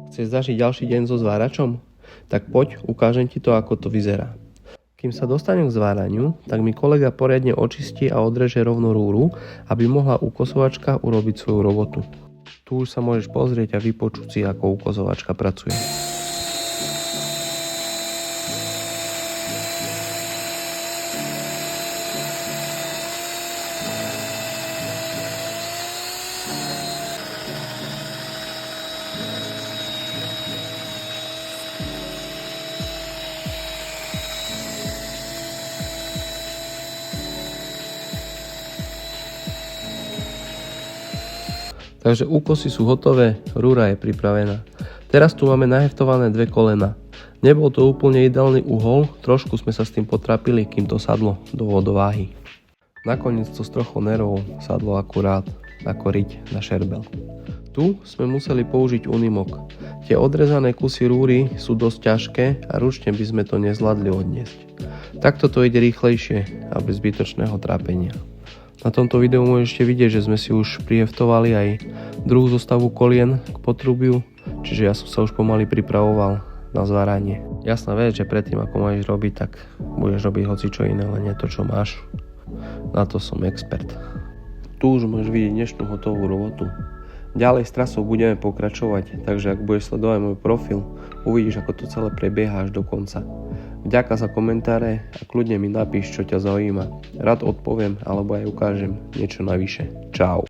Chceš zažiť ďalší deň so zváračom? Tak poď, ukážem ti to, ako to vyzerá. Kým sa dostanem k zváraniu, tak mi kolega poriadne očistí a odreže rovno rúru, aby mohla ukosovačka urobiť svoju robotu. Tu už sa môžeš pozrieť a vypočuť si, ako ukosovačka pracuje. Takže úkosy sú hotové, rúra je pripravená. Teraz tu máme naheftované dve kolena. Nebol to úplne ideálny uhol, trošku sme sa s tým potrápili, kým to sadlo do vodováhy. Nakoniec to s trochou nervov sadlo akurát ako riť na šerbel. Tu sme museli použiť unimog. Tie odrezané kusy rúry sú dosť ťažké a ručne by sme to nezvládli odniesť. Takto to ide rýchlejšie a bez zbytočného trápenia. Na tomto videu môžete vidieť, že sme si už priheftovali aj druhú zostavu kolien k potrubiu, čiže ja som sa už pomaly pripravoval na zváranie. Jasná vec, že predtým ako máš robiť, tak budeš robiť hocičo iné, len nie to, čo máš. Na to som expert. Tu už môžeš vidieť dnešnú hotovú robotu. Ďalej s trasou budeme pokračovať, takže ak budeš sledovať môj profil, uvidíš, ako to celé prebieha až do konca. Vďaka za komentáre a kľudne mi napíš, čo ťa zaujíma. Rád odpoviem alebo aj ukážem niečo navyše. Čau.